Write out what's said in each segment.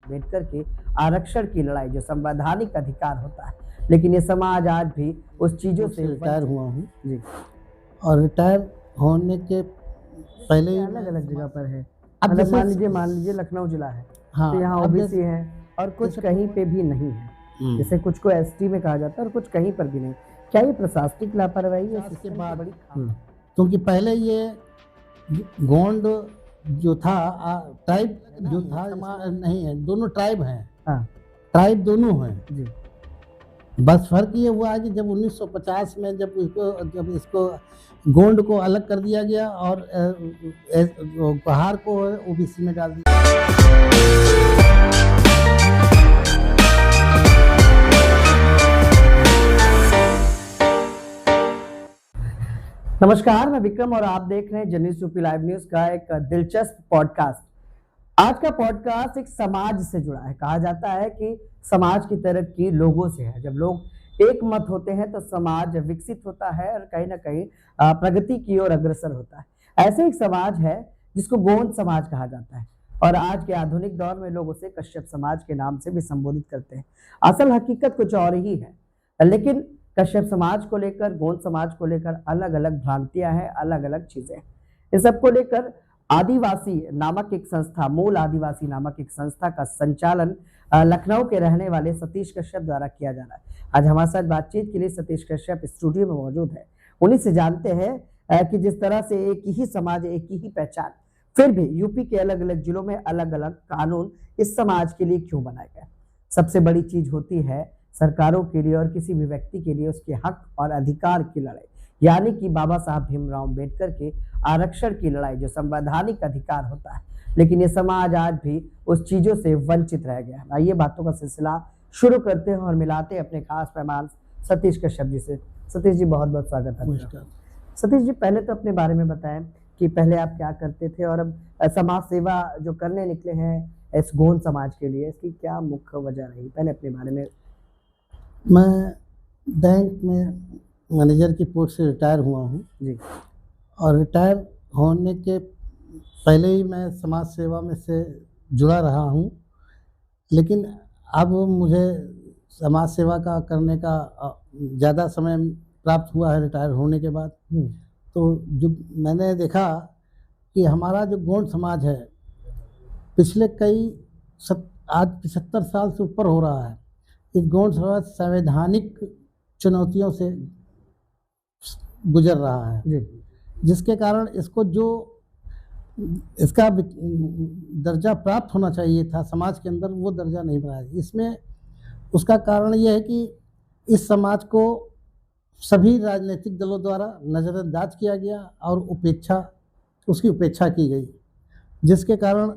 अम्बेडकर के आरक्षण की लड़ाई जो संवैधानिक अधिकार होता है, लेकिन ये समाज आज भी उस चीजों से रिटायर हुआ हूँ जी और रिटायर होने के पहले ही अलग अलग जगह पर है। अब मतलब जैसे मान लीजिए लखनऊ जिला है, हाँ, तो यहाँ अब ओबीसी जैसे- है और कुछ जैसे कहीं पे भी नहीं है। जैसे कुछ को एसटी में कहा जाता है और कुछ कहीं पर भी नहीं। क्या ये प्रशासनिक लापरवाही है? के सिस्टम बाद की बड़ी खामी है। क्योंकि पहले ये गोंड जो था ट्राइब जो था नहीं है, दोनों ट्राइब हैं, हाँ ट्राइब दोनों हैं। जी बस फर्क ये हुआ है कि जब 1950 में जब इसको गोंड को अलग कर दिया गया और कहार को ओबीसी में डाल दिया। नमस्कार, मैं विक्रम और आप देख रहे हैं जर्नलिस्ट यूपी लाइव न्यूज का एक दिलचस्प पॉडकास्ट। आज का पॉडकास्ट एक समाज से जुड़ा है। कहा जाता है कि समाज की तरक्की लोगों से है। जब लोग एक मत होते हैं तो समाज विकसित होता है और कहीं ना कहीं प्रगति की ओर अग्रसर होता है। ऐसे एक समाज है जिसको गोंड समाज कहा जाता है और आज के आधुनिक दौर में लोग उसे कश्यप समाज के नाम से भी संबोधित करते हैं। असल हकीकत कुछ और ही है, लेकिन कश्यप समाज को लेकर, गोंड समाज को लेकर अलग अलग भ्रांतियां हैं, अलग अलग चीजें हैं। इन सबको लेकर आदिवासी नामक एक संस्था, मूल आदिवासी नामक एक संस्था का संचालन लखनऊ के रहने वाले सतीश कश्यप द्वारा किया जा रहा है। आज हमारे साथ बातचीत के लिए सतीश कश्यप स्टूडियो में मौजूद है। उन्हीं से जानते हैं कि जिस तरह से एक ही समाज, एक ही पहचान, फिर भी यूपी के अलग अलग जिलों में अलग अलग कानून इस समाज के लिए क्यों बनाए गए। सबसे बड़ी चीज होती है सरकारों के लिए और किसी भी व्यक्ति के लिए उसके हक और अधिकार की लड़ाई, यानी कि बाबा साहब भीमराव अम्बेडकर के आरक्षण की लड़ाई जो संवैधानिक अधिकार होता है, लेकिन ये समाज आज भी उस चीजों से वंचित रह गया है। आइए बातों का सिलसिला शुरू करते हैं और मिलाते हैं अपने खास मेहमान सतीश कश्यप जी से। सतीश जी, बहुत बहुत स्वागत है। सतीश जी, पहले तो अपने बारे में बताएं कि पहले आप क्या करते थे और अब समाज सेवा जो करने निकले हैं इस गोंड समाज के लिए, इसकी क्या मुख्य वजह रही? पहले अपने बारे में। मैं बैंक में मैनेजर की पोस्ट से रिटायर हुआ हूँ जी और रिटायर होने के पहले ही मैं समाज सेवा में से जुड़ा रहा हूँ, लेकिन अब मुझे समाज सेवा का करने का ज़्यादा समय प्राप्त हुआ है रिटायर होने के बाद। तो जो मैंने देखा कि हमारा जो गोंड समाज है पिछले आज 75 साल से ऊपर हो रहा है। इस गोंड समाज संवैधानिक चुनौतियों से गुजर रहा है, जिसके कारण इसको जो इसका दर्जा प्राप्त होना चाहिए था समाज के अंदर, वो दर्जा नहीं मिला है। इसमें उसका कारण ये है कि इस समाज को सभी राजनीतिक दलों द्वारा नज़रअंदाज किया गया और उसकी उपेक्षा की गई, जिसके कारण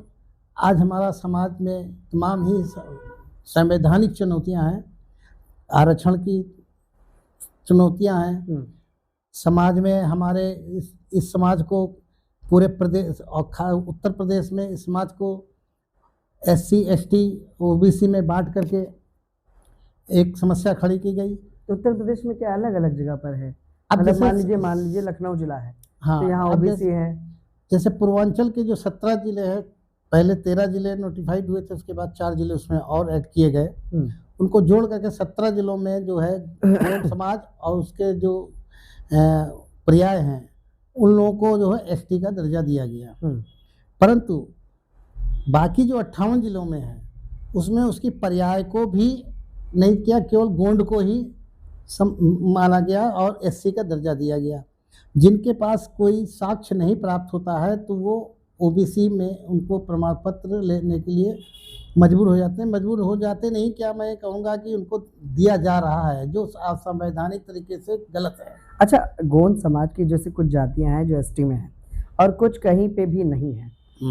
आज हमारा समाज में तमाम ही संवैधानिक चुनौतियां हैं, आरक्षण की चुनौतियां हैं। समाज में हमारे इस समाज को पूरे प्रदेश और उत्तर प्रदेश में इस समाज को SC ST OBC में बांट करके एक समस्या खड़ी की गई। उत्तर प्रदेश में क्या अलग अलग जगह पर है? अब मतलब मान लीजिए लखनऊ जिला है, हाँ, तो यहाँ ओबीसी है। जैसे पूर्वांचल के जो 17 जिले हैं, पहले 13 जिले नोटिफाइड हुए थे, उसके बाद 4 जिले उसमें और ऐड किए गए। उनको जोड़ करके 17 जिलों में जो है गोंड समाज और उसके जो पर्याय हैं उन लोगों को जो है ST का दर्जा दिया गया। परंतु बाकी जो 58 जिलों में है उसमें उसकी पर्याय को भी नहीं किया, केवल गोंड को ही माना गया और SC का दर्जा दिया गया। जिनके पास कोई साक्ष्य नहीं प्राप्त होता है तो वो OBC में उनको प्रमाण पत्र लेने के लिए मजबूर हो जाते हैं। मजबूर हो जाते नहीं, क्या मैं कहूँगा कि उनको दिया जा रहा है, जो असंवैधानिक तरीके से गलत है। अच्छा, गोंड समाज की जैसे कुछ जातियां हैं जो ST में हैं और कुछ कहीं पे भी नहीं है।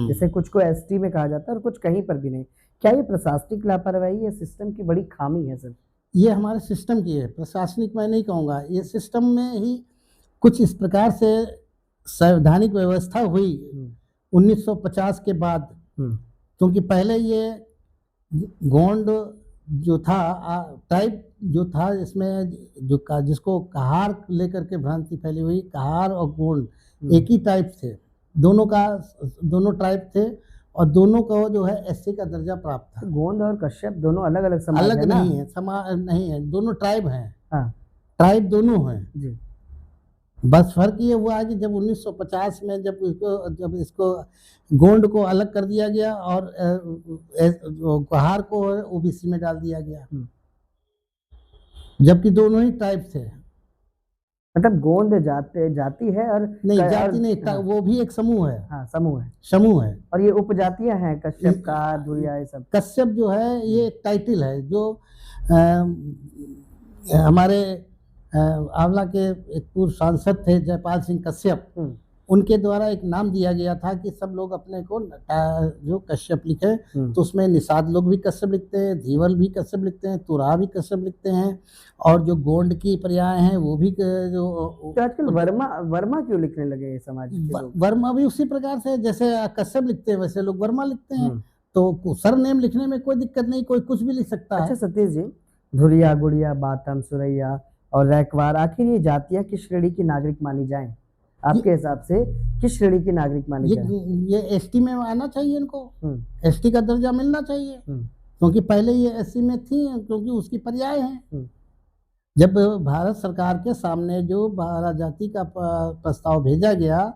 जैसे कुछ को ST में कहा जाता है और कुछ कहीं पर भी नहीं। क्या ये प्रशासनिक लापरवाही या सिस्टम की बड़ी खामी है सर? ये हमारे सिस्टम की है, प्रशासनिक मैं नहीं कहूँगा। ये सिस्टम में ही कुछ इस प्रकार से संवैधानिक व्यवस्था हुई 1950 के बाद, क्योंकि पहले ये गोंड जो था टाइप जो था, इसमें जिसको कहार लेकर के भ्रांति फैली हुई, कहार और गोंड एक ही टाइप थे, दोनों ट्राइब थे और दोनों को जो है एससी का दर्जा प्राप्त था। गोंड और कश्यप दोनों अलग अलग समाज अलग है ना? नहीं है, समाज नहीं है, दोनों ट्राइब हैं। हाँ ट्राइब दोनों हैं। जी। बस फर्क ये हुआ है कि जब 1950 में जब इसको गोंड को अलग कर दिया गया और गुहार को ओबीसी में डाल दिया गया, जबकि दोनों ही ट्राइब थे। मतलब गोंद जाति है और नहीं जाति नहीं, हाँ, वो भी एक समूह है। हाँ समूह है। समूह है। और ये उपजातियां हैं, कश्यप का, धुरिया, ये सब। कश्यप जो है ये एक टाइटल है जो हमारे आंवला के एक पूर्व सांसद थे जयपाल सिंह कश्यप, उनके द्वारा एक नाम दिया गया था कि सब लोग अपने को जो कश्यप लिखे, तो उसमें निषाद लोग भी कश्यप लिखते हैं, धीवल भी कश्यप लिखते हैं, तुराह भी कश्यप लिखते हैं, और जो गोंड की पर्याय हैं वो भी जो तो आजकल वर्मा क्यों लिखने लगे ये समाज के लोग? वर्मा भी उसी प्रकार से जैसे कश्यप लिखते हैं वैसे लोग वर्मा लिखते हैं। तो सरनेम लिखने में कोई दिक्कत नहीं, कोई कुछ भी लिख सकता है। अच्छा सतीश जी, धुरिया, गुड़िया, बातम, सुरैया और रैकवार, आखिर ये जातियां किस श्रेणी की नागरिक मानी जाएं? आपके हिसाब से किस श्रेणी की नागरिक मानी जाए? ये एसटी में आना चाहिए, इनको एसटी का दर्जा मिलना चाहिए, क्योंकि पहले ये एससी में थी, क्योंकि उसकी पर्याय है। जब भारत सरकार के सामने जो 12 जाति का प्रस्ताव भेजा गया,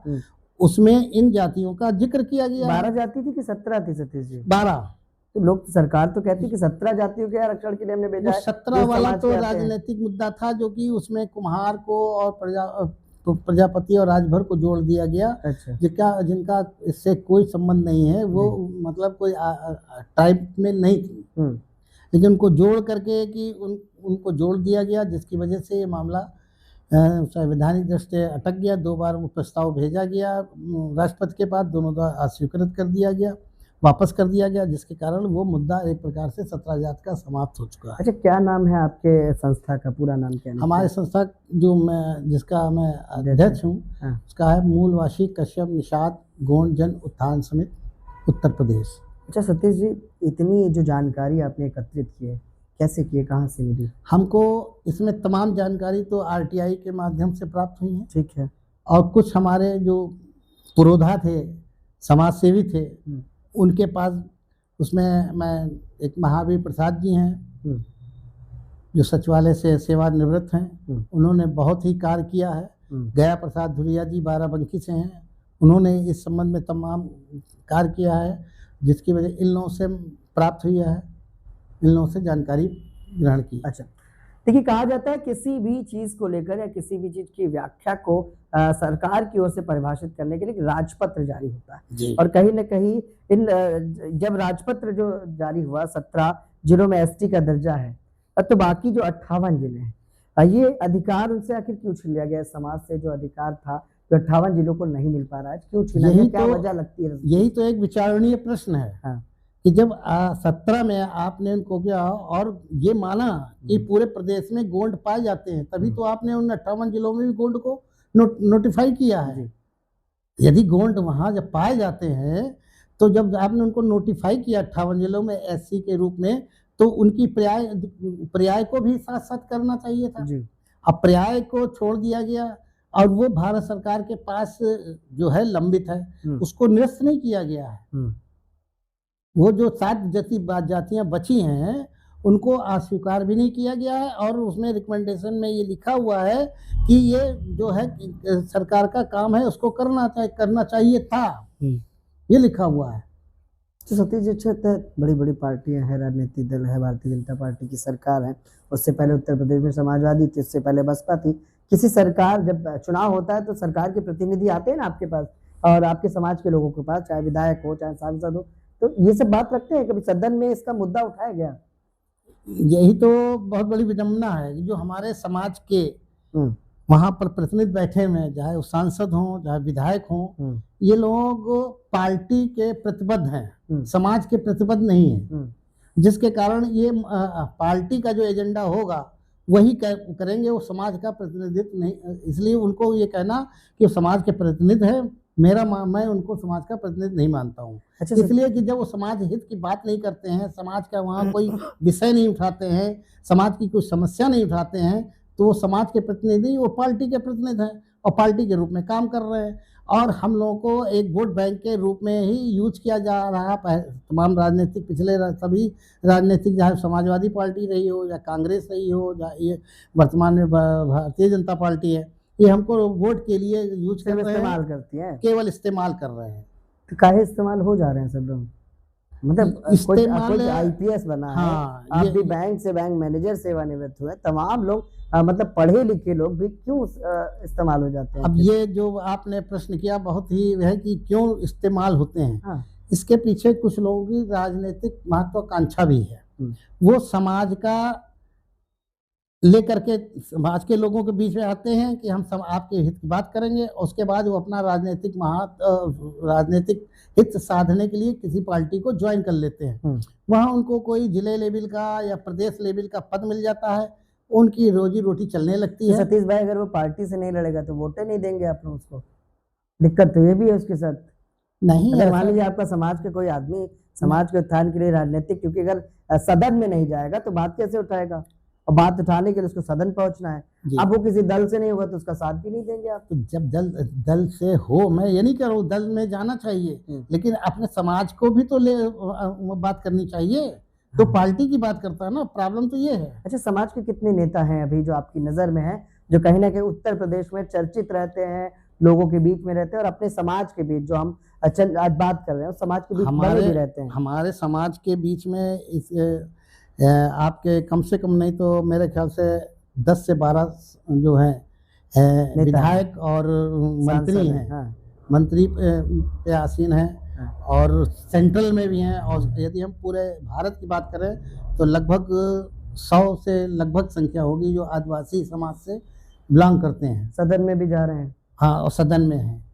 उसमें इन जातियों का जिक्र किया गया। 12 जाति थी कि 17 थी सतीश जी? 12। तो लोग सरकार तो कहती कि 17 जातियों के आरक्षण के लिए हमने भेजा है। 17 वाला तो राजनीतिक मुद्दा था, जो कि उसमें कुम्हार को और प्रजापति और राजभर को जोड़ दिया गया। अच्छा। जिनका इससे कोई संबंध नहीं है, वो मतलब कोई टाइप में नहीं थी, लेकिन उनको जोड़ करके कि उनको जोड़ दिया गया, जिसकी वजह से ये मामला संवैधानिक दृष्टि से अटक गया। 2 बार वो प्रस्ताव भेजा गया राष्ट्रपति के पास, दोनों द्वारा अस्वीकृत कर दिया गया, वापस कर दिया गया, जिसके कारण वो मुद्दा एक प्रकार से 17 जाति का समाप्त हो चुका है। अच्छा, क्या नाम है आपके संस्था का? पूरा नाम क्या है? हमारे संस्था जिसका मैं अध्यक्ष हूँ, उसका है मूलवासी कश्यप निषाद गोंड जन उत्थान समिति, उत्तर प्रदेश। अच्छा सतीश जी, इतनी जो जानकारी आपने एकत्रित की है, कैसे की है, कहाँ से मिली? हमको इसमें तमाम जानकारी तो आरटीआई के माध्यम से प्राप्त हुई है। ठीक है। और कुछ हमारे जो पुरोधा थे, समाज सेवी थे, उनके पास, उसमें मैं एक महावीर प्रसाद जी हैं जो सचिवालय से सेवानिवृत्त हैं, उन्होंने बहुत ही कार्य किया है। गया प्रसाद धुरिया जी बाराबंकी से हैं, उन्होंने इस संबंध में तमाम कार्य किया है, जिसकी वजह इन लोगों से प्राप्त हुई है, इन लोगों से जानकारी ग्रहण की। अच्छा, देखिए, कहा जाता है किसी भी चीज को लेकर या किसी भी चीज की व्याख्या को सरकार की ओर से परिभाषित करने के लिए राजपत्र जारी होता है, और कहीं न कहीं जब राजपत्र जो जारी हुआ, 17 जिलों में एसटी का दर्जा है, तो बाकी जो 58 जिले हैं, ये अधिकार उनसे आखिर क्यों छीन लिया गया? समाज से जो अधिकार था, जो 58 जिलों को नहीं मिल पा रहा है, क्यों छीना गया? क्या वजह लगती है? यही तो एक विचारणीय प्रश्न है। हाँ। कि जब 17 में आपने उनको किया और ये माना कि पूरे प्रदेश में गोंड पाए जाते हैं, तभी तो आपने उन 58 जिलों में भी गोंड को नोटिफाई किया है। यदि गोंड वहाँ जब पाए जाते हैं, तो जब आपने उनको नोटिफाई किया 58 जिलों में एससी के रूप में, तो उनकी पर्याय को भी साथ साथ करना चाहिए था। अब पर्याय को छोड़ दिया गया, और वो भारत सरकार के पास जो है लंबित है, उसको निरस्त नहीं किया गया है। वो जो 7 जातियां बची हैं, उनको अस्वीकार भी नहीं किया गया है, और उसमें रिकमेंडेशन में ये लिखा हुआ है कि ये जो है सरकार का काम है, उसको करना चाहिए था, ये लिखा हुआ है। तो सतीश जी, बड़ी बड़ी पार्टियां हैं, राजनीतिक दल है, भारतीय जनता पार्टी की सरकार है, उससे पहले उत्तर प्रदेश में समाजवादी थी, उससे पहले बसपा थी। किसी सरकार, जब चुनाव होता है तो सरकार के प्रतिनिधि आते हैं ना आपके पास, और आपके समाज के लोगों के पास, चाहे विधायक हो चाहे सांसद हो, तो ये सब बात रखते हैं, कभी सदन में इसका मुद्दा उठाया गया? यही तो बहुत बड़ी विडंबना है कि जो हमारे समाज के वहाँ पर प्रतिनिधि बैठे हुए हैं, चाहे वो सांसद हों चाहे विधायक हों, ये लोग पार्टी के प्रतिबद्ध हैं, समाज के प्रतिबद्ध नहीं है, जिसके कारण ये पार्टी का जो एजेंडा होगा वही करेंगे, वो समाज का प्रतिनिधित्व नहीं। इसलिए उनको ये कहना कि समाज के प्रतिनिधि है, मैं उनको समाज का प्रतिनिधि नहीं मानता हूँ। अच्छा, इसलिए कि जब वो समाज हित की बात नहीं करते हैं, समाज का वहाँ कोई विषय नहीं उठाते हैं, समाज की कोई समस्या नहीं उठाते हैं, तो वो समाज के प्रतिनिधि, वो पार्टी के प्रतिनिधि हैं और पार्टी के रूप में काम कर रहे हैं। और हम लोगों को एक वोट बैंक के रूप में ही यूज किया जा रहा है। तमाम राजनीतिक सभी राजनीतिक, चाहे समाजवादी पार्टी रही हो या कांग्रेस रही हो या ये वर्तमान में भारतीय जनता पार्टी है, ये हमको वोट के लिए यूज कर रहे हैं, इस्तेमाल करती है, केवल इस्तेमाल कर रहे हैं। तो काहे इस्तेमाल हो जा रहे हैं सब लोग? मतलब इस्तेमाल कोई आईपीएस बना है, हाँ, आप भी बैंक से बैंक मैनेजर सेवानिवृत्त हुए, तमाम लोग मतलब पढ़े लिखे लोग भी क्यों इस्तेमाल हो जाते हैं? अब ये जो आपने प्रश्न किया बहुत ही है कि क्यों इस्तेमाल होते हैं। हाँ। इसके पीछे कुछ लोगों की राजनीतिक महत्वाकांक्षा भी है। वो समाज का लेकर के समाज के लोगों के बीच में आते हैं कि हम आपके हित की बात करेंगे, और उसके बाद वो अपना राजनीतिक हित साधने के लिए किसी पार्टी को ज्वाइन कर लेते हैं। वहाँ उनको कोई जिले लेवल का या प्रदेश लेवल का पद मिल जाता है, उनकी रोजी रोटी चलने लगती है। सतीश भाई, अगर वो पार्टी से नहीं लड़ेगा तो वोटें नहीं देंगे आप लोग उसको, दिक्कत तो ये भी है उसके साथ। नहीं, अगर मान लीजिए आपका समाज के कोई आदमी समाज के उत्थान के लिए राजनीतिक, क्योंकि अगर सदन में नहीं जाएगा तो बात कैसे उठाएगा, और बात उठाने के लिए उसको सदन पहुंचना है। अब वो किसी दल से नहीं होगा तो उसका साथ भी नहीं देंगे आप। तो जब दल से हो, मैं ये नहीं कह रहा हूँ दल में जाना चाहिए, लेकिन अपने समाज को भी तो बात करनी चाहिए। तो पार्टी की बात करता है ना, प्रॉब्लम तो ये है। अच्छा, समाज के कितने नेता हैं अभी जो आपकी नजर में हैं, जो कहीं ना कहीं उत्तर प्रदेश में चर्चित रहते हैं, लोगों के बीच में रहते हैं, और अपने समाज के बीच जो हम आज बात कर रहे हैं समाज के बीच बने भी रहते हैं? हमारे समाज के बीच में इस आपके कम से कम नहीं तो मेरे ख्याल से 10 से 12 जो हैं विधायक और मंत्री हैं। हाँ। मंत्री पे आसीन हैं, और सेंट्रल में भी हैं। और यदि हम पूरे भारत की बात करें तो लगभग 100 से लगभग संख्या होगी जो आदिवासी समाज से बिलोंग करते हैं। सदन में भी जा रहे हैं? हाँ, और सदन में हैं।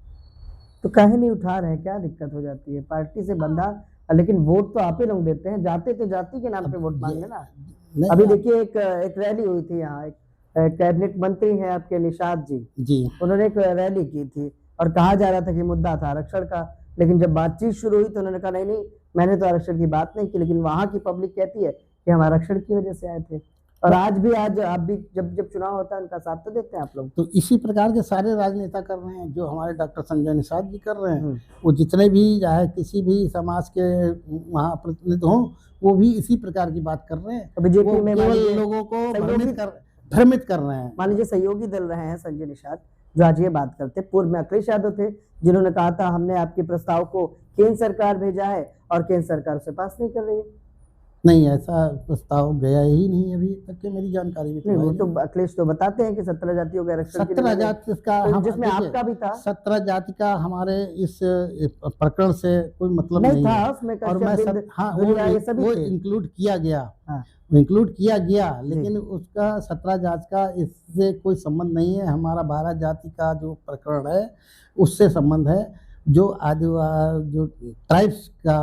तो काहे नहीं उठा रहे हैं, क्या दिक्कत हो जाती है? पार्टी से बंधा, लेकिन वोट तो आप ही लोग देते हैं, जाते तो जाति के नाम पे वोट मांगे ना। अभी देखिए एक रैली हुई थी यहाँ, एक कैबिनेट मंत्री हैं आपके निषाद जी, उन्होंने एक रैली की थी और कहा जा रहा था कि मुद्दा था आरक्षण का, लेकिन जब बातचीत शुरू हुई तो उन्होंने कहा नहीं, मैंने तो आरक्षण की बात नहीं की, लेकिन वहां की पब्लिक कहती है कि हम आरक्षण की वजह से आए थे। और आज आप भी जब चुनाव होता है उनका साथ तो देते हैं आप लोग। तो इसी प्रकार के सारे राजनेता कर रहे हैं, जो हमारे डॉक्टर संजय निषाद जी कर रहे हैं। वो जितने भी चाहे किसी भी समाज के महाप्रतिनिधि हों, वो भी इसी प्रकार की बात कर रहे हैं। बीजेपी में लोगों को भ्रमित कर रहे हैं। मान लीजिए सहयोगी दल रहे हैं संजय निषाद, जो आज ये बात करते, पूर्व में अखिलेश यादव थे जिन्होंने कहा था हमने आपके प्रस्ताव को केंद्र सरकार भेजा है और केंद्र सरकार उसे पास नहीं कर रही है। नहीं, ऐसा प्रस्ताव गया ही नहीं अभी तक के मेरी जानकारी में। नहीं, वो तो अखिलेश तो बताते हैं कि 17 जातियों का आरक्षण, 17 जाति का, जिसमें आपका भी था। 17 जाति का हमारे इस प्रकरण से कोई मतलब नहीं था है। उसमें और मैं वो इंक्लूड किया गया, इंक्लूड किया गया, लेकिन उसका 17 जाति का इससे कोई संबंध नहीं है। हमारा 12 जाति का जो प्रकरण है उससे संबंध है, जो ट्राइब्स का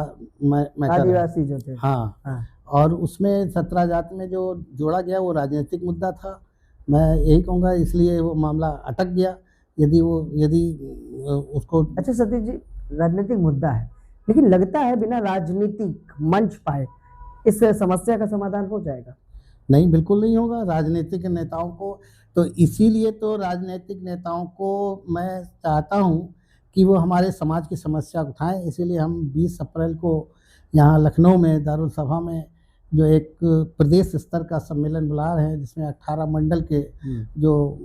आदिवासी जो थे। हाँ। और उसमें 17 जाति में जो जोड़ा गया वो राजनीतिक मुद्दा था, मैं यही कहूँगा, इसलिए वो मामला अटक गया। यदि उसको अच्छा सतीश जी, राजनीतिक मुद्दा है, लेकिन लगता है बिना राजनीतिक मंच पाए इस समस्या का समाधान हो जाएगा? नहीं, बिल्कुल नहीं होगा। राजनीतिक नेताओं को तो इसीलिए तो राजनीतिक नेताओं को मैं चाहता हूँ कि वो हमारे समाज की समस्या उठाएं। इसीलिए हम 20 अप्रैल को यहाँ लखनऊ में दारुल सभा में जो एक प्रदेश स्तर का सम्मेलन बुला रहे हैं, जिसमें 18 मंडल के जो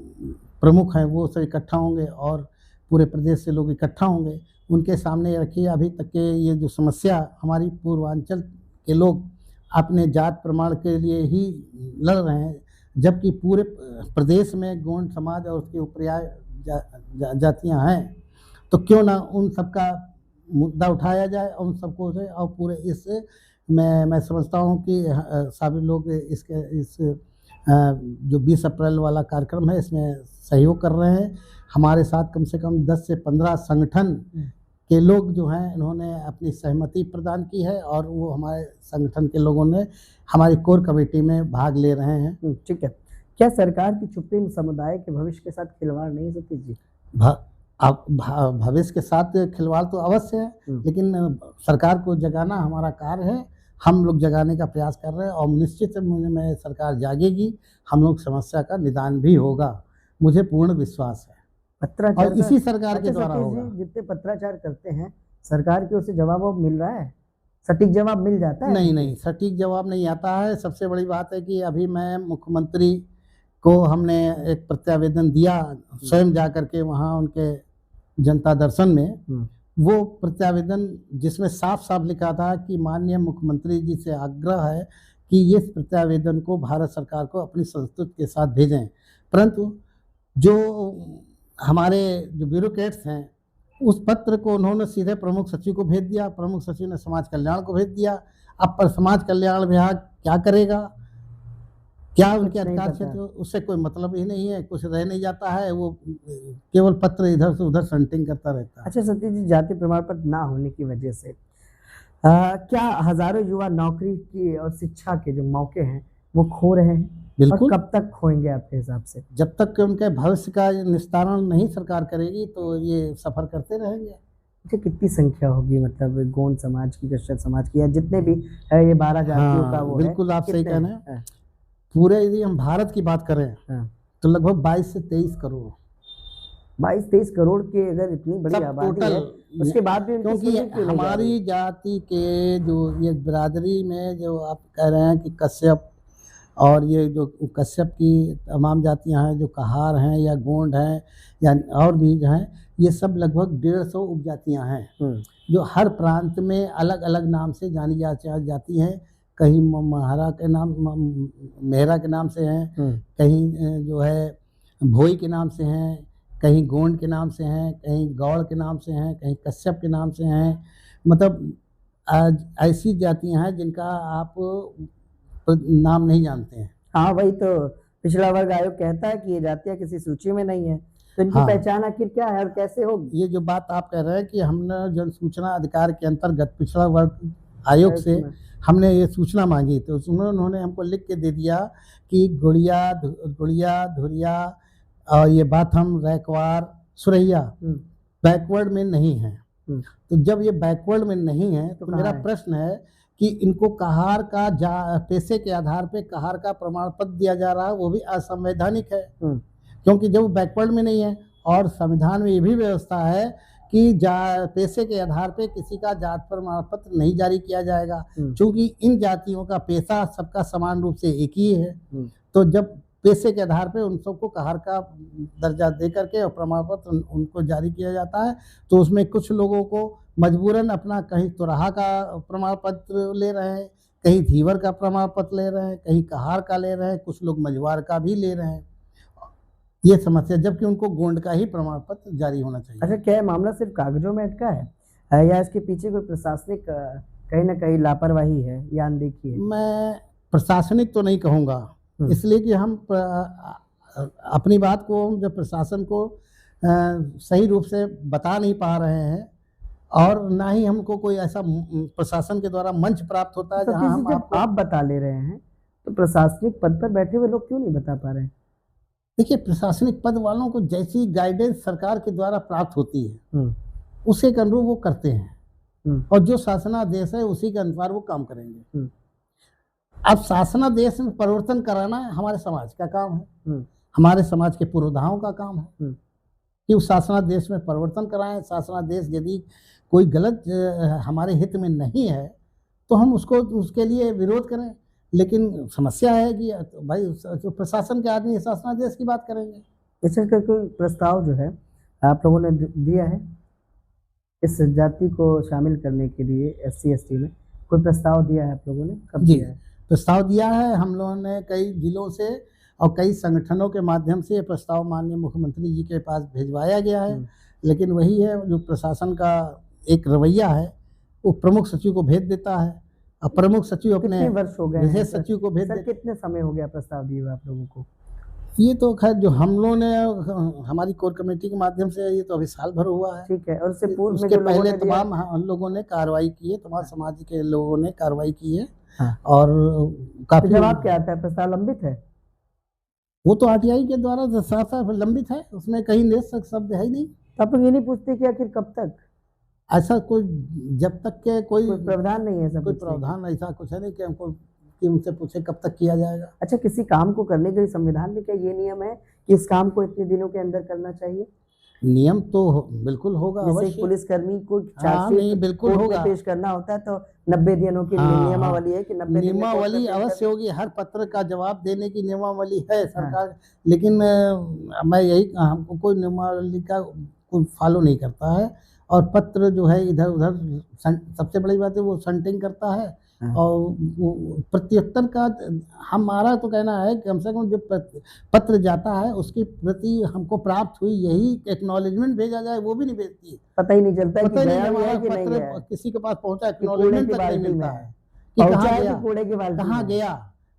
प्रमुख हैं वो सब इकट्ठा होंगे और पूरे प्रदेश से लोग इकट्ठा होंगे। उनके सामने रखिए अभी तक के ये जो समस्या हमारी पूर्वांचल के लोग अपने जात प्रमाण के लिए ही लड़ रहे हैं, जबकि पूरे प्रदेश में गोंड समाज और उसके उपरियाय जातियाँ हैं, तो क्यों ना उन सबका मुद्दा उठाया जाए और उन सबको से, और पूरे इस मैं समझता हूँ कि सभी लोग इस जो 20 अप्रैल वाला कार्यक्रम है इसमें सहयोग कर रहे हैं। हमारे साथ कम से कम 10 से 15 संगठन के लोग जो हैं इन्होंने अपनी सहमति प्रदान की है, और वो हमारे संगठन के लोगों ने हमारी कोर कमेटी में भाग ले रहे हैं। ठीक है, क्या सरकार की चुप्पी समुदाय के भविष्य के साथ खिलवाड़ नहीं सतीश जी? भविष्य के साथ खिलवाड़ तो अवश्य है, लेकिन सरकार को जगाना हमारा कार्य है। हम लोग जगाने का प्रयास कर रहे हैं और निश्चित में सरकार जागेगी, हम लोग समस्या का निदान भी होगा, मुझे पूर्ण विश्वास है। पत्राचार और इसी सरकार अच्छा के द्वारा सतीश होगा। जी, जितने पत्राचार करते हैं सरकार की ओर से जवाब अब मिल रहा है, सटीक जवाब मिल जाता है? नहीं, नहीं, सटीक जवाब नहीं आता है। सबसे बड़ी बात है कि अभी मैं मुख्यमंत्री को हमने एक प्रत्यावेदन दिया, स्वयं जाकर के वहाँ उनके जनता दर्शन में। वो प्रत्यावेदन जिसमें साफ-साफ लिखा था कि माननीय मुख्यमंत्री जी से आग्रह है कि इस प्रत्यावेदन को भारत सरकार को अपनी संस्तुति के साथ भेजें। परंतु जो हमारे जो ब्यूरोक्रेट्स हैं, उस पत्र को उन्होंने सीधे प्रमुख सचिव को भेज दिया, प्रमुख सचिव ने समाज कल्याण को भेज दिया। अब पर समाज कल्याण विभाग क्या करेगा? क्या उनके कुछ नहीं अधिकार पता। क्षेत्र, उससे कोई मतलब ही नहीं है, कुछ रह नहीं जाता है, वो केवल पत्र इधर से उधर संटिंग करता रहता है। अच्छा सतीश जी, जाति प्रमाण पत्र ना होने की वजह से क्या हजारों युवा नौकरी की और शिक्षा के जो मौके हैं वो खो रहे हैं? और बिल्कुल। कब तक खोएंगे आपके हिसाब से? जब तक कि उनके भविष्य का निस्तारण नहीं सरकार करेगी तो ये सफ़र करते रहेंगे। अच्छा, कितनी संख्या होगी मतलब गोंड समाज की, कश्यप समाज की, या जितने भी है ये 12 जातियों का हाँ, वो है, बिल्कुल आप सही कितने कह रहे हैं। हैं? पूरे यदि हम भारत की बात करें हाँ, तो लगभग 22 से 23 करोड़ 22-23 करोड़ की अगर इतनी बड़ी सब आबादी टोटल। है, उसके बाद भी उनकी क्योंकि सुनवाई क्यों नहीं जा रही? हमारी जाति के जो ये बिरादरी में जो आप कह रहे हैं कि कश्यप, और ये जो कश्यप की तमाम जातियां हैं, जो कहार हैं या गोंड हैं या और भी जो हैं, ये सब लगभग 150 उपजातियां हैं, जो हर प्रांत में अलग-अलग नाम से जानी जाती हैं। कहीं महारा के नाम मेहरा के नाम से हैं, कहीं जो है भोई के नाम से हैं, कहीं गोंड के नाम से हैं, कहीं गौड़ के नाम से हैं, कहीं कश्यप के नाम से हैं। मतलब आज ऐसी जातियां हैं जिनका आप नाम नहीं जानते हैं। हाँ, वही तो पिछड़ा वर्ग आयोग कहता है कि ये जातियाँ किसी सूची में नहीं है, तो इनकी हाँ। पहचान आखिर क्या है और कैसे होगी? ये जो बात आप कह रहे हैं कि हमने जन सूचना अधिकार के अंतर्गत पिछड़ा वर्ग आयोग से हमने ये सूचना मांगी, तो उन्होंने हमको लिख के दे दिया कि गुड़िया, धुरिया और ये बाथम, रैकवार, सुरैया बैकवर्ड में नहीं है। तो जब ये बैकवर्ड में नहीं है तो मेरा प्रश्न है कि इनको कहार का पैसे के आधार पे कहार का प्रमाण पत्र दिया जा रहा है, वो भी असंवैधानिक है। क्योंकि जब बैकवर्ड में नहीं है, और संविधान में ये भी व्यवस्था है कि पैसे के आधार पे किसी का जात प्रमाण पत्र नहीं जारी किया जाएगा, क्योंकि इन जातियों का पेशा सबका समान रूप से एक ही है। तो जब पैसे के आधार पे उन सबको कहार का दर्जा दे करके और प्रमाण पत्र उनको जारी किया जाता है, तो उसमें कुछ लोगों को मजबूरन अपना कहीं तुराहा का प्रमाण पत्र ले रहे हैं, कहीं धीवर का प्रमाण पत्र ले रहे हैं, कहीं कहार का ले रहे हैं, कुछ लोग मझवार का भी ले रहे हैं। ये समस्या, जबकि उनको गोंड का ही प्रमाण पत्र जारी होना चाहिए। अच्छा, क्या ये मामला सिर्फ कागजों में अटका है या इसके पीछे कोई प्रशासनिक कहीं ना कहीं लापरवाही है या अनदेखी है? मैं प्रशासनिक तो नहीं कहूँगा, इसलिए कि हम अपनी बात को जब प्रशासन को सही रूप से बता नहीं पा रहे हैं, और ना ही हमको कोई ऐसा प्रशासन के द्वारा मंच प्राप्त होता है जहाँ हम आप बता ले रहे हैं, तो प्रशासनिक पद पर बैठे हुए लोग क्यों नहीं बता पा रहे हैं? देखिए, प्रशासनिक पद वालों को जैसी गाइडेंस सरकार के द्वारा प्राप्त होती है उसी के अनुरूप वो करते हैं, और जो शासनादेश है उसी के अनुसार वो काम करेंगे। अब शासनादेश में परिवर्तन कराना हमारे समाज का काम है, हमारे समाज के पुरोधाओं का काम है कि उस शासनादेश में परिवर्तन कराएं। शासनादेश यदि कोई गलत हमारे हित में नहीं है तो हम उसके लिए विरोध करें, लेकिन समस्या है कि भाई जो प्रशासन के आदमी शासनादेश की बात करेंगे। इस का कोई प्रस्ताव जो है आप लोगों ने दिया है इस जाति को शामिल करने के लिए SC/ST में? कोई प्रस्ताव दिया है आप लोगों ने? कब दिया है? प्रस्ताव दिया है हम लोगों ने कई जिलों से और कई संगठनों के माध्यम से ये प्रस्ताव माननीय मुख्यमंत्री जी के पास भिजवाया गया है, लेकिन वही है जो प्रशासन का एक रवैया है, वो प्रमुख सचिव को भेज देता है, अब प्रमुख सचिव अपने वर्ष हो गए विशेष सचिव को भेज देते। कितने समय हो गया प्रस्ताव दिए हुए आप लोगों को? ये तो खैर जो हम लोगों ने हमारी कोर कमेटी के माध्यम से, ये तो अभी साल भर हुआ है। ठीक है, और उससे पूर्व में उसके जो पहले तमाम हम लोगों ने कार्रवाई की है, तमाम समाज के लोगों ने कार्रवाई की है। और काफी जवाब क्या आता है? प्रस्ताव लंबित है? वो तो RTI के द्वारा साफ लंबित है, उसमें कहीं निरस्त शब्द है ही नहीं। तो आप लोग ये नहीं पूछते कि आखिर कब तक? ऐसा कोई जब तक के कोई प्रावधान नहीं है, कोई प्रावधान ऐसा कुछ है नहीं कि हमको कि उनसे पूछे कब तक किया जाएगा। अच्छा, किसी काम को करने के लिए संविधान में क्या ये नियम है कि इस काम को इतने दिनों के अंदर करना चाहिए? नियम तो बिल्कुल होगा जैसे एक अवश्य। पुलिसकर्मी को हाँ, चार्जशीट नहीं बिल्कुल कोर्ट में होगा। पेश करना होता है तो 90 दिनों की हाँ, नियमावली है कि 90 दिन में कोर्ट में नियमावली पेश अवश्य करना। होगी, हर पत्र का जवाब देने की नियमावली है हाँ, सरकार। लेकिन मैं यही हमको कोई नियमावली का कोई फॉलो नहीं करता है, और पत्र जो है इधर-उधर सबसे बड़ी बात है वो सनटिंग करता है, हाँ। और वो प्रत्युत्तर का हमारा तो कहना है कि कम से कम जो पत्र जाता है उसकी प्रति हमको प्राप्त हुई यही एक्नॉलेजमेंट भेजा जाए, वो भी नहीं भेजती है। पता ही नहीं चलता है कि पता ही नहीं गया भी हमारा है कि नहीं गया है, पत्र किसी के पास पहुँचा, कि कूड़े एक्नॉलेजमेंट की तक नहीं बाल्टी में मिलता है, है कि पहुँचा कहाँ है गया, कि कूड़े की बाल्टी कहाँ में है। गया।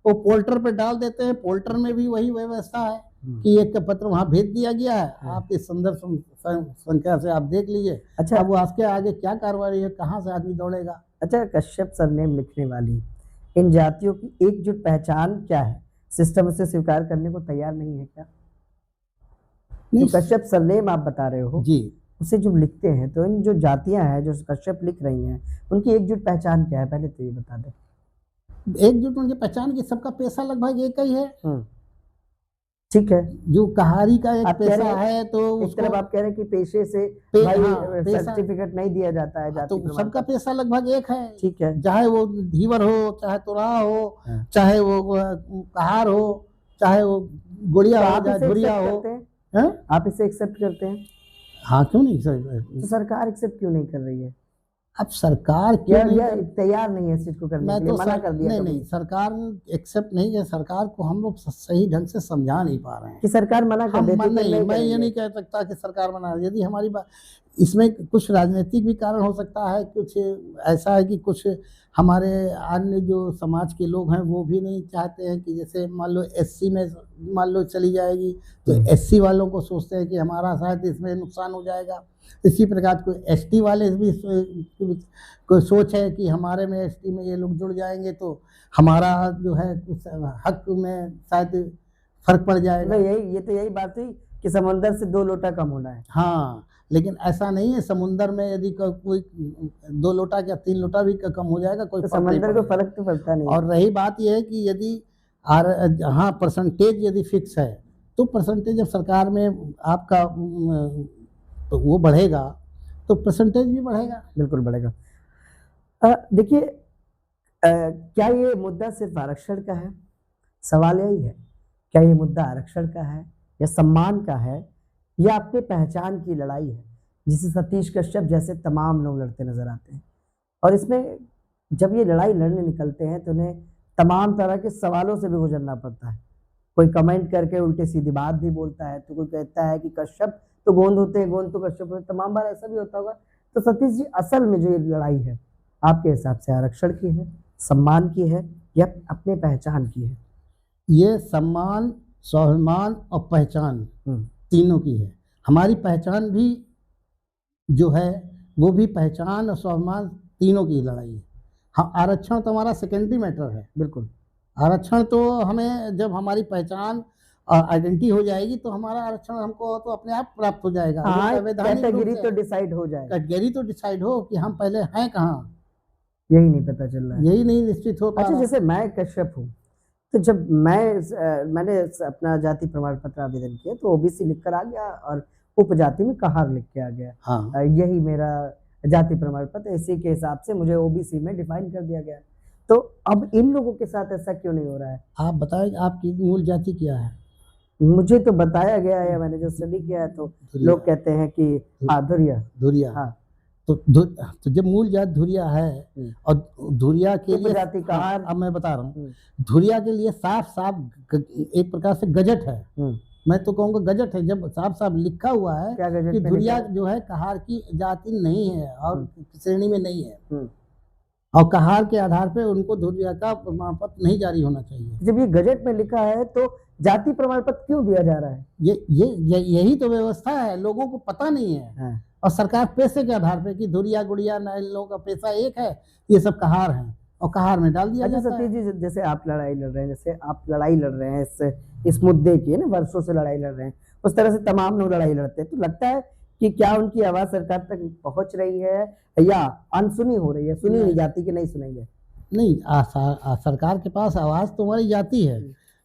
वो पोर्टर पे डाल देते हैं, पोर्टर में भी वही व्यवस्था है हुँ। कि एक पत्र वहाँ भेज दिया गया है, हाँ। आप इस संदर्भ संख्या से आप देख लीजिए। अच्छा अब वो उसके आगे क्या कार्रवाई है, कहाँ से आदमी दौड़ेगा? अच्छा, कश्यप सरनेम लिखने वाली इन जातियों की एकजुट पहचान क्या है? सिस्टम उसे स्वीकार करने को तैयार नहीं है क्या? जो नहीं कश्यप सरनेम आप बता रहे हो, जी, उसे जब लिखते हैं तो इन जो जातियाँ हैं, जो कश्यप लिख रही हैं, उनकी एकजुट पहचान क्या है? पहले तो ये बता दें। एकजुट उनकी पहचान की सबका पेशा लगभग एक ही है। हुँ, ठीक है। जो कहारी का एक आप कह पेशा रहे हैं है तो एक उसको तरफ आप कह रहे हैं कि पेशे से हाँ, पेशा सर्टिफिकेट नहीं दिया जाता है जाति तो प्रमाण सबका पत्र। पेशा लगभग एक है। ठीक है। चाहे वो धीवर हो, चाहे तुराह हो, हाँ। चाहे वो कहार हो, चाहे वो तो गुड़िया हो, आप चाहे इसे धुरिया एक्सेप्ट हो। करते हैं? हैं? आप इसे एक्सेप्ट करते हैं? हाँ, क्यों नहीं तो सरकार एक्सेप्ट क्यों नहीं कर रही है? अब सरकार क्यों नहीं या कर तैयार नहीं है इस चीज़ को करने मैं के लिए, तो मना कर दिया नहीं, कभी? नहीं, सरकार एक्सेप्ट नहीं है, सरकार को हम लोग सही ढंग से समझा नहीं पा रहे हैं। कि सरकार मना कर हम देती है कि नहीं, मैं ये करेंगे। नहीं कह सकता कि सरकार मना, यदि हमारी बात इसमें कुछ राजनीतिक भी कारण हो सकता है, कुछ ऐसा है कि कुछ हमारे अन्य जो समाज के लोग हैं वो भी नहीं चाहते हैं कि जैसे मान लो एससी में मान लो चली जाएगी तो एससी वालों को सोचते हैं कि हमारा शायद इसमें नुकसान हो जाएगा। इसी प्रकार कोई एसटी वाले भी कोई सोच है कि हमारे में एसटी में ये लोग जुड़ जाएंगे तो हमारा जो है कुछ हक में शायद फर्क पड़ जाएगा। ये तो यही बात हुई कि समंदर से 2 लोटा कम होना है। हाँ, लेकिन ऐसा नहीं है, समुंदर में यदि कोई 2 लोटा या 3 लोटा भी कम हो जाएगा कोई तो फर्क नहीं समंदर को पड़ेगा। फर्क तो पड़ता नहीं है। और रही बात ये है कि यदि हाँ परसेंटेज यदि फिक्स है तो परसेंटेज जब सरकार में आपका तो वो बढ़ेगा तो परसेंटेज भी बढ़ेगा। बिल्कुल बढ़ेगा। देखिए, क्या ये मुद्दा सिर्फ आरक्षण का है? सवाल यही है, क्या ये मुद्दा आरक्षण का है या सम्मान का है या अपने पहचान की लड़ाई है, जिसे सतीश कश्यप जैसे तमाम लोग लड़ते नज़र आते हैं? और इसमें जब ये लड़ाई लड़ने निकलते हैं तो उन्हें तमाम तरह के सवालों से भी गुजरना पड़ता है। कोई कमेंट करके उल्टी-सीधी बात भी बोलता है, तो कोई कहता है कि कश्यप तो गोंद होते हैं, गोंद तो कश्यप होते हैं, तमाम बार ऐसा भी होता होगा। तो सतीश जी, असल में जो ये लड़ाई है, आपके हिसाब से आरक्षण की है, सम्मान की है या अपने पहचान की है? ये सम्मान, स्वाभिमान और पहचान तीनों की है। हमारी पहचान भी जो है वो भी पहचान और स्वाभिमान तीनों की लड़ाई है। हाँ, आरक्षण तो हमारा सेकेंडरी मैटर है। बिल्कुल। आरक्षण तो हमें जब हमारी पहचान आइडेंटिटी हो जाएगी तो हमारा आरक्षण हमको तो अपने आप प्राप्त हो जाएगा। वो हाँ, संवैधानिक रूप कैटेगरी से तो डिसाइड हो जाए, कैटेगरी तो डिसाइड हो कि हम पहले हैं कहाँ, यही नहीं पता चल रहा है। यही नहीं निश्चित हो पा अच्छा, रहा। जैसे मैं कश्यप हूँ, तो जब मैंने अपना जाति प्रमाण पत्र आवेदन किया तो ओबीसी लिख कर आ गया और उपजाति में कहार लिख के आ गया। हाँ, यही मेरा जाति प्रमाण पत्र, इसी के हिसाब से मुझे ओबीसी में डिफाइन कर दिया गया। तो अब इन लोगों के साथ ऐसा क्यों नहीं हो रहा है? आप बताएं आपकी मूल जाति क्या है? मुझे तो बताया गया है, मैंने जो स्टडी किया है तो लोग कहते हैं कि धुरिया। धुरिया। हाँ। तो जब मूल जात धुरिया है और धुरिया के लिए उपजाति कहार। अब मैं बता रहा हूँ, धुरिया के लिए साफ एक प्रकार से गजट है। मैं तो कहूँगा गजट है, जब साफ लिखा हुआ है क्या गजट कि में धुरिया लिखा है? जो है कहार की जाति नहीं है और श्रेणी में नहीं है, और कहार के आधार पे उनको धुरिया का प्रमाण पत्र नहीं जारी होना चाहिए। जब ये गजट में लिखा है तो जाति प्रमाण पत्र क्यों दिया जा रहा है? यही तो व्यवस्था है, लोगों को पता नहीं है। हाँ। और सरकार पैसे के आधार पे कि धुरिया गुड़िया न इन लोगों का पैसा एक है, ये सब कहार हैं और कहार में डाल दिया अच्छा जाता है। सतीश जी, जैसे आप लड़ाई लड़ रहे हैं इस मुद्दे की, ना वर्षों से लड़ाई लड़ रहे हैं, उस तरह से तमाम लोग लड़ाई लड़ते हैं, तो लगता है कि क्या उनकी आवाज सरकार तक पहुंच रही है या अनसुनी हो रही है, सुनी नहीं जाती कि नहीं सुनेंगे? नहीं, सरकार के पास आवाज तो हमारी जाती है,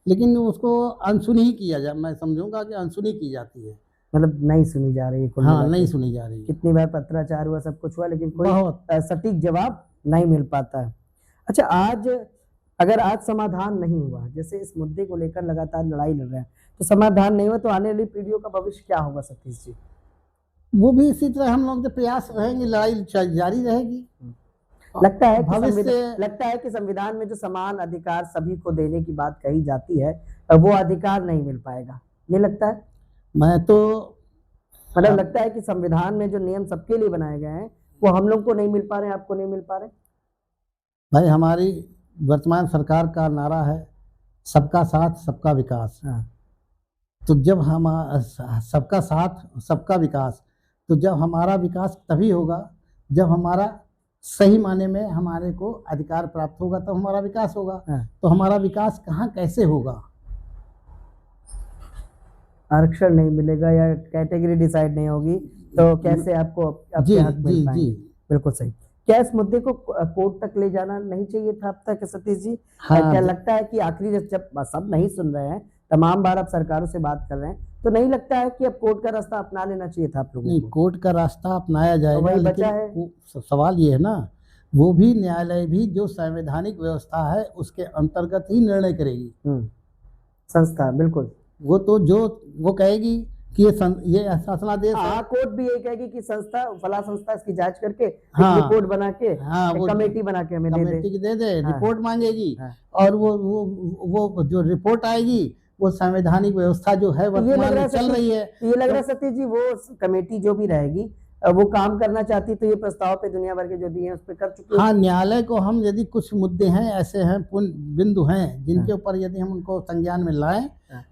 लेकिन उसको अनसुनी ही किया मैं समझूंगा कि अनसुनी की जाती है। मतलब नहीं सुनी जा रही है कुल हाँ, मिला नहीं के। सुनी जा रही है। कितनी बार पत्राचार हुआ, सब कुछ हुआ, लेकिन कोई बहुत। सटीक जवाब नहीं मिल पाता है। अच्छा, आज अगर आज समाधान नहीं हुआ, जैसे इस मुद्दे को लेकर लगातार लड़ाई लड़ रहे हैं, तो समाधान नहीं हुआ तो आने वाली पीढ़ियों का भविष्य क्या होगा सतीश जी? वो भी इसी तरह हम लोग के प्रयास रहेंगे, लड़ाई जारी रहेगी। लगता है कि भविष्य लगता है कि संविधान में जो समान अधिकार सभी को देने की बात कही जाती है, वो अधिकार नहीं मिल पाएगा, ये लगता है? मैं तो मतलब लगता है कि संविधान में जो नियम सबके लिए बनाए गए हैं, वो हम लोग को नहीं मिल पा रहे हैं, आपको नहीं मिल पा रहे? भाई, हमारी वर्तमान सरकार का नारा है सबका साथ सबका विकास। हाँ। तो जब हम सबका साथ सबका विकास, तो जब हमारा विकास तभी होगा जब हमारा सही माने में हमारे को अधिकार प्राप्त होगा, तो हमारा विकास होगा। हाँ। तो हमारा विकास कहाँ कैसे होगा? आरक्षण नहीं मिलेगा या कैटेगरी डिसाइड नहीं होगी तो कैसे आपको आपके हक मिल पाएंगे? बिल्कुल सही। क्या इस मुद्दे को कोर्ट तक ले जाना नहीं चाहिए था अब तक सतीश जी? हाँ, क्या लगता है कि आखिरी जब सब नहीं सुन रहे हैं, तमाम बार आप सरकारों से बात कर रहे हैं, तो नहीं लगता है कि अब कोर्ट का रास्ता अपना लेना चाहिए था आप लोगों नहीं, को? कोर्ट का रास्ता अपनाया जाएगा, वही लेकिन बचा है। सवाल ये है ना, वो भी न्यायालय भी जो संवैधानिक व्यवस्था है उसके अंतर्गत ही निर्णय करेगी। संस्था बिल्कुल, वो तो जो वो कहेगी कि ये शासनादेश है। हाँ, कोर्ट भी यही कहेगी कि संस्था फला संस्था इसकी जांच करके हाँ, एक रिपोर्ट बना के, हाँ, एक वो कमेटी बना के हमें दे दे। कमेटी की दे दे, हाँ। रिपोर्ट मांगेगी। हाँ। और वो जो रिपोर्ट आएगी वो संवैधानिक व्यवस्था जो है ये लग वर्तमान रहा में चल रही है। ये लग रहा है सतीश जी, वो कमेटी जो भी रहेगी वो काम करना चाहती तो ये प्रस्ताव पे दुनिया भर के जो दिए हैं उस पे कर चुकी है। हाँ, न्यायालय को हम यदि कुछ मुद्दे हैं, ऐसे हैं बिंदु हैं जिनके ऊपर यदि हम उनको संज्ञान में लाएं,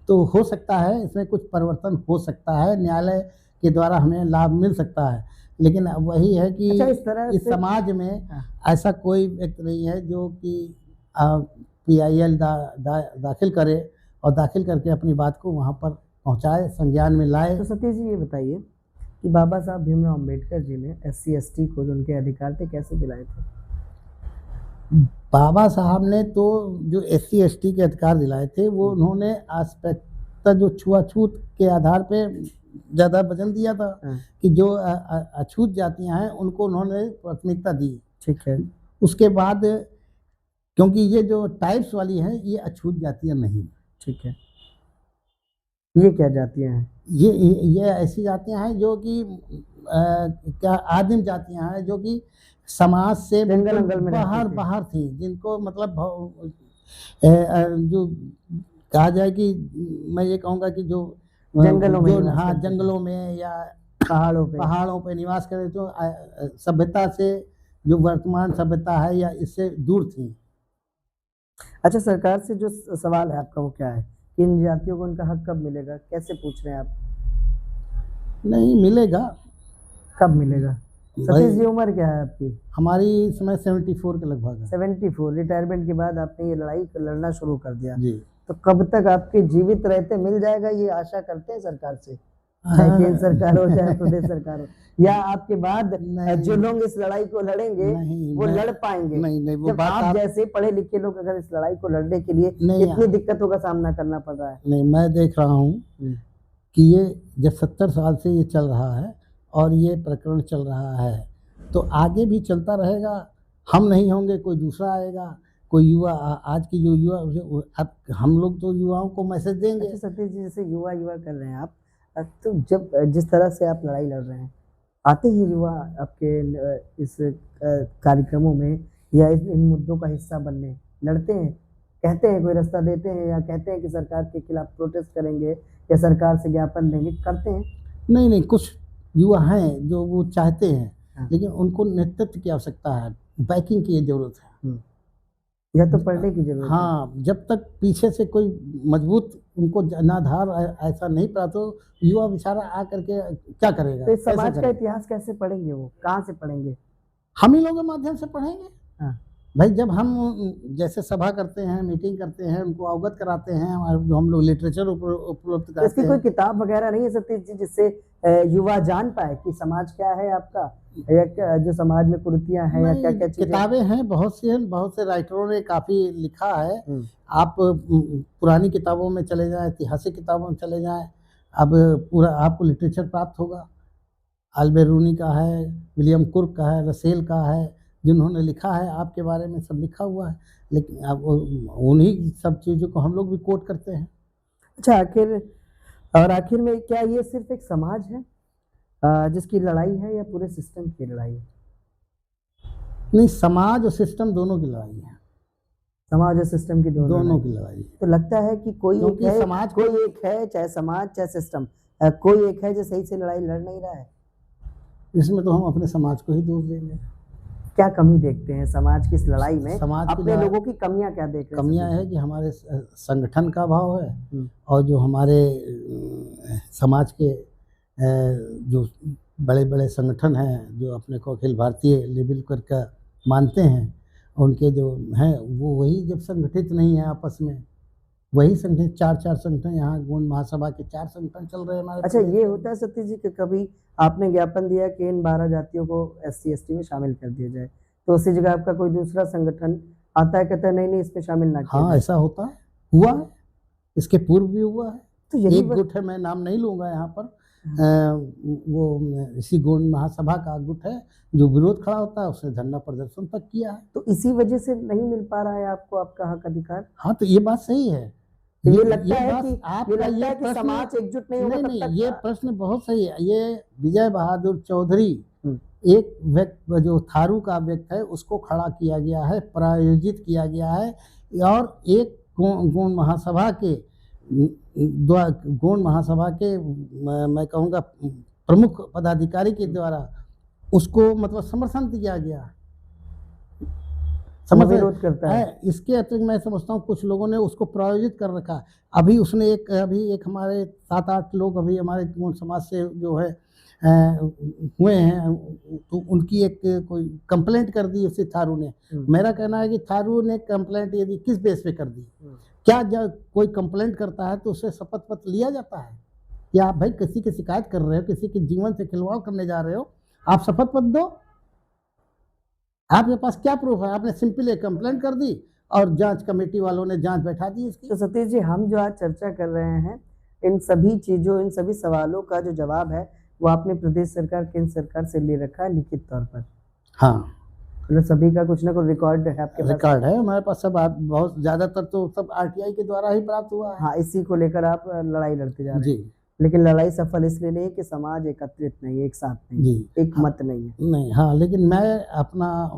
तो हो सकता है इसमें कुछ परिवर्तन हो सकता है, न्यायालय के द्वारा हमें लाभ मिल सकता है। लेकिन अब वही है कि अच्छा, इस तरह इस से समाज में ऐसा कोई व्यक्ति नहीं है जो कि PIL दाखिल करे और दाखिल करके अपनी बात को वहाँ पर पहुँचाए, संज्ञान में लाए। तो सतीश जी ये बताइए कि बाबा साहब भीमराव अम्बेडकर जी ने SC ST को जो उनके अधिकार थे कैसे दिलाए थे? बाबा साहब ने तो जो SC ST के अधिकार दिलाए थे, वो उन्होंने अस्पृश्यता जो छुआछूत के आधार पे ज़्यादा वजन दिया था कि जो अछूत जातियां हैं उनको उन्होंने प्राथमिकता दी। ठीक है। उसके बाद क्योंकि ये जो टाइप्स वाली हैं ये अछूत जातियां नहीं। ठीक है। ये क्या जातियां हैं? ये ऐसी जातियां हैं जो कि क्या आदिम जातियां हैं जो कि समाज से बाहर थी, जिनको मतलब जो कहा जाए कि मैं ये कहूँगा कि जो जंगलों में या पहाड़ों पे निवास करे, तो सभ्यता से जो वर्तमान सभ्यता है या इससे दूर थी। अच्छा, सरकार से जो सवाल है आपका वो क्या है? इन जातियों को उनका हक कब मिलेगा? कैसे पूछ रहे हैं आप? नहीं मिलेगा। कब मिलेगा? सतीश जी, उम्र क्या है आपकी? हमारी इस समय 74 के लगभग है। 74। रिटायरमेंट के बाद आपने ये लड़ाई लड़ना शुरू कर दिया जी। तो कब तक आपके जीवित रहते मिल जाएगा, ये आशा करते हैं सरकार से? चाहे केंद्र सरकार हो चाहे प्रदेश सरकार हो, या आपके बाद जो लोग इस लड़ाई को लड़ेंगे वो लड़ पाएंगे? नहीं, वो जब आप जैसे पढ़े लिखे लोग अगर इस लड़ाई को लड़ने के लिए इतनी दिक्कतों का सामना करना पड़ रहा है। नहीं, मैं देख रहा हूँ कि ये जब 70 साल से ये चल रहा है और ये प्रकरण चल रहा है, तो आगे भी चलता रहेगा। हम नहीं होंगे, कोई दूसरा आएगा, कोई युवा, आज की जो युवा, अब हम लोग तो युवाओं को मैसेज देंगे। अच्छा सतीश जी, जैसे युवा कर रहे हैं आप, तो जब जिस तरह से आप लड़ाई लड़ रहे हैं, आते हैं युवा आपके इस कार्यक्रमों में या इन मुद्दों का हिस्सा बनने, लड़ते हैं, कहते हैं, कोई रास्ता देते हैं या कहते हैं कि सरकार के खिलाफ प्रोटेस्ट करेंगे या सरकार से ज्ञापन देंगे, करते हैं? नहीं, कुछ युवा हैं जो वो चाहते हैं, लेकिन उनको नेतृत्व की आवश्यकता है, बैकिंग की जरूरत है, या तो पढ़ने की जरूरत है। हाँ, जब तक पीछे से कोई मजबूत उनको जनाधार ऐसा नहीं प्राप्त हो, युवा बेचारा आ करके क्या करेगा? तो इस समाज का इतिहास कैसे पढ़ेंगे? वो कहाँ से पढ़ेंगे? हम ही लोगों के माध्यम से पढ़ेंगे। भाई, जब हम जैसे सभा करते हैं, मीटिंग करते हैं, उनको अवगत कराते हैं, जो हम लोग लिटरेचर उपलब्ध कराते हैं। इसकी कोई किताब वगैरह नहीं है सतीश जी जिससे युवा जान पाए कि समाज क्या है आपका, या जो समाज में कुरीतियां हैं या क्या क्या चीजें? किताबें हैं, बहुत से राइटरों ने काफी लिखा है। आप पुरानी किताबों में चले जाएं, ऐतिहासिक किताबों में चले जाएं, अब पूरा आपको लिटरेचर प्राप्त होगा, अल्बेरूनी का है, विलियम कुर्क का है, रसेल का है, जिन्होंने लिखा है आपके बारे में सब लिखा हुआ है, लेकिन अब उन्हीं सब चीज़ों को हम लोग भी कोट करते हैं। अच्छा, आखिर में क्या ये सिर्फ एक समाज है जिसकी लड़ाई है, या पूरे सिस्टम की लड़ाई है? नहीं, समाज और सिस्टम दोनों की लड़ाई है। समाज और सिस्टम की दोनों की लड़ाई है। तो लगता है कि कोई एक है, समाज कोई एक है, चाहे समाज चाहे सिस्टम, कोई एक है जो सही से लड़ाई लड़ नहीं रहा है। इसमें तो हम अपने समाज को ही दोष देंगे। क्या कमी देखते हैं समाज की इस लड़ाई में? अपने लोगों की कमियां क्या देख रहे हैं? कमियां है कि हमारे संगठन का अभाव है, और जो हमारे समाज के जो बड़े बड़े संगठन हैं जो अपने को अखिल भारतीय लेवल करके मानते हैं, उनके जो हैं वो वही जब संगठित नहीं है आपस में, वही संगठन 4 संगठन, यहाँ गोंड महासभा के 4 संगठन चल रहे हैं हमारे। अच्छा, ये होता है सतीश जी कि कभी आपने ज्ञापन दिया कि इन 12 जातियों को SC/ST में शामिल कर दिया जाए, तो उसी जगह आपका कोई दूसरा संगठन आता है, कहता है नहीं इसमें शामिल ना किया। हाँ, ऐसा होता है, हुआ है, इसके पूर्व भी हुआ है। तो यही एक गुट है, मैं नाम नहीं लूँगा यहाँ पर, वो इसी गोंड महासभा का गुट है जो विरोध खड़ा होता है, उसने धरना प्रदर्शन तक किया है। तो इसी वजह से नहीं मिल पा रहा है आपको आपका हक अधिकार? हाँ, तो ये बात सही है। तो ये लगता है कि समाज एकजुट नहीं होगा तब तक। ये प्रश्न बहुत सही है। ये विजय बहादुर चौधरी, एक व्यक्ति जो थारू का व्यक्ति है, उसको खड़ा किया गया है, प्रायोजित किया गया है, और एक गोंड महासभा के मैं कहूँगा प्रमुख पदाधिकारी के द्वारा उसको मतलब समर्थन दिया गया, विरोध करता है। इसके अतिरिक्त मैं समझता हूँ कुछ लोगों ने उसको प्रायोजित कर रखा। अभी उसने एक हमारे 7-8 लोग अभी हमारे गोंड समाज से जो है हुए हैं, तो उनकी एक कोई कंप्लेंट कर दी उसी थारू ने। मेरा कहना है कि थारू ने कंप्लेंट यदि किस बेस पे कर दी? क्या जब कोई कंप्लेंट करता है तो उससे शपथ पत्र लिया जाता है? या आप भाई किसी की शिकायत कर रहे हो, किसी के जीवन से खिलवाड़ करने जा रहे हो, आप शपथ पत्र दो। आपके पास क्या प्रूफ है? आपने सिंपल एक कंप्लेंट कर दी और जांच कमेटी वालों ने जांच बैठा दी इसकी। तो सतीश जी, हम जो आज चर्चा कर रहे हैं, इन सभी चीज़ों, इन सभी सवालों का जो जवाब है वो आपने प्रदेश सरकार, केंद्र सरकार से ले रखा है लिखित तौर पर? हाँ, मतलब सभी का कुछ ना कुछ रिकॉर्ड है आपके पास? रिकॉर्ड है हमारे पास सब। बहुत ज़्यादातर तो सब RTI के द्वारा ही प्राप्त हुआ है। हाँ, इसी को लेकर आप लड़ाई लड़ते जा रहे हैं। जी, लेकिन लड़ाई सफल इसलिए नहीं है कि समाज एकत्रित नहीं है, एक साथ नहीं है, एक मत नहीं है। नहीं, हाँ, लेकिन मैं अपना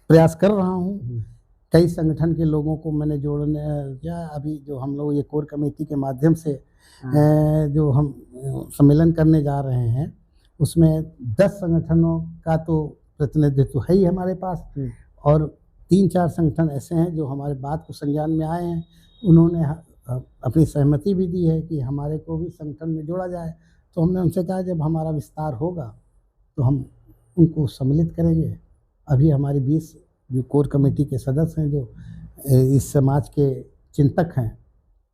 प्रयास कर रहा हूँ। कई संगठन के लोगों को मैंने जोड़ने, या अभी जो हम लोग ये कोर कमेटी के माध्यम से जो हम सम्मेलन करने जा रहे हैं, उसमें 10 संगठनों का तो प्रतिनिधित्व है ही हमारे पास, और 3-4 संगठन ऐसे हैं जो हमारे बात को संज्ञान में आए हैं। उन्होंने अपनी सहमति भी दी है कि हमारे को भी संगठन में जोड़ा जाए। तो हमने उनसे कहा जब हमारा विस्तार होगा तो हम उनको सम्मिलित करेंगे। अभी हमारी 20 जो कोर कमेटी के सदस्य हैं, जो इस समाज के चिंतक हैं,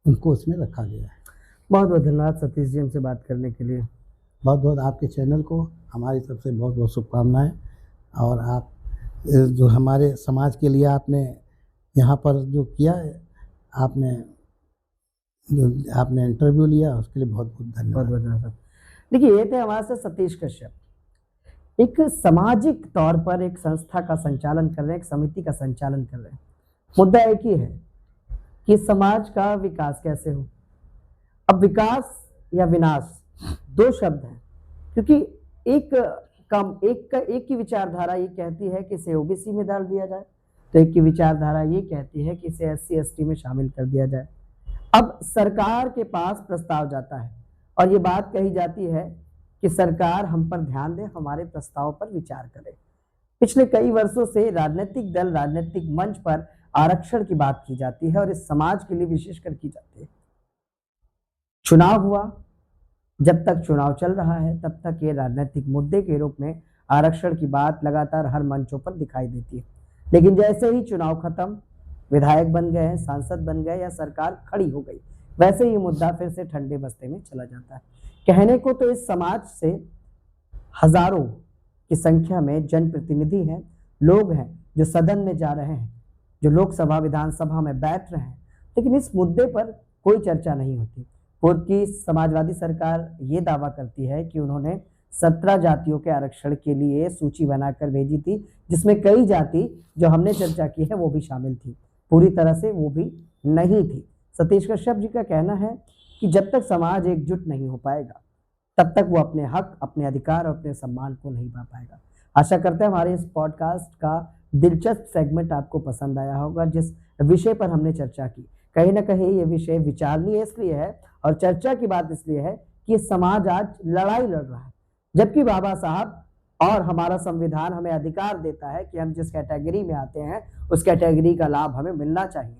उनको उसमें रखा गया है। बहुत बहुत धन्यवाद सतीश जी हमसे बात करने के लिए। बहुत बहुत आपके चैनल को हमारी तरफ से बहुत बहुत शुभकामनाएं। और आप जो हमारे समाज के लिए आपने यहाँ पर जो किया है, आपने इंटरव्यू लिया, उसके लिए बहुत बहुत धन्यवाद। बहुत धन्यवाद। देखिए, ये थे हमारे से सतीश कश्यप, एक सामाजिक तौर पर एक संस्था का संचालन कर रहे हैं, एक समिति का संचालन कर रहे हैं। मुद्दा एक ही है कि समाज का विकास कैसे हो। अब विकास या विनाश 2 शब्द हैं, क्योंकि एक की विचारधारा ये कहती है कि इसे OBC में डाल दिया जाए, तो एक की विचारधारा ये कहती है कि इसे SC/ST में शामिल कर दिया जाए। अब सरकार के पास प्रस्ताव जाता है और ये बात कही जाती है कि सरकार हम पर ध्यान दे, हमारे प्रस्ताव पर विचार करे। पिछले कई वर्षों से राजनीतिक दल, राजनीतिक मंच पर आरक्षण की बात की जाती है और इस समाज के लिए विशेषकर की जाती है। चुनाव हुआ, जब तक चुनाव चल रहा है तब तक ये राजनीतिक मुद्दे के रूप में आरक्षण की बात लगातार हर मंचों पर दिखाई देती है। लेकिन जैसे ही चुनाव खत्म, विधायक बन गए हैं, सांसद बन गए या सरकार खड़ी हो गई, वैसे ही मुद्दा फिर से ठंडे बस्ते में चला जाता है। कहने को तो इस समाज से हजारों की संख्या में जनप्रतिनिधि हैं, लोग हैं जो सदन में जा रहे हैं, जो लोकसभा विधानसभा में बैठ रहे हैं, लेकिन इस मुद्दे पर कोई चर्चा नहीं होती, पूर्व की समाजवादी सरकार ये दावा करती है कि उन्होंने 17 जातियों के आरक्षण के लिए सूची बनाकर भेजी थी, जिसमें कई जाति जो हमने चर्चा की है वो भी शामिल थी, पूरी तरह से वो भी नहीं थी। सतीश कश्यप जी का कहना है कि जब तक समाज एकजुट नहीं हो पाएगा, तब तक वो अपने हक, अपने अधिकार और अपने सम्मान को नहीं पा पाएगा। आशा करते हैं हमारे इस पॉडकास्ट का दिलचस्प सेगमेंट आपको पसंद आया होगा, जिस विषय पर हमने चर्चा की। कहीं ना कहीं ये विषय विचारणीय इसलिए है और चर्चा की बात इसलिए है कि समाज आज लड़ाई लड़ रहा है, जबकि बाबा साहब और हमारा संविधान हमें अधिकार देता है कि हम जिस कैटेगरी में आते हैं उस कैटेगरी का लाभ हमें मिलना चाहिए।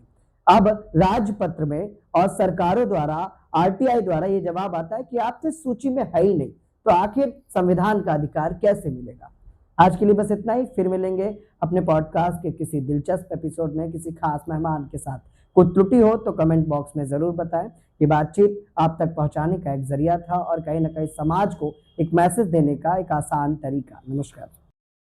अब राजपत्र में और सरकारों द्वारा, आरटीआई द्वारा ये जवाब आता है कि आप तो इस सूची में है ही नहीं, तो आखिर संविधान का अधिकार कैसे मिलेगा। आज के लिए बस इतना ही, फिर मिलेंगे अपने पॉडकास्ट के किसी दिलचस्प एपिसोड में किसी खास मेहमान के साथ। कोई त्रुटि हो तो कमेंट बॉक्स में जरूर बताएं। ये बातचीत आप तक पहुंचाने का एक जरिया था और कहीं ना कहीं समाज को एक मैसेज देने का एक आसान तरीका। नमस्कार।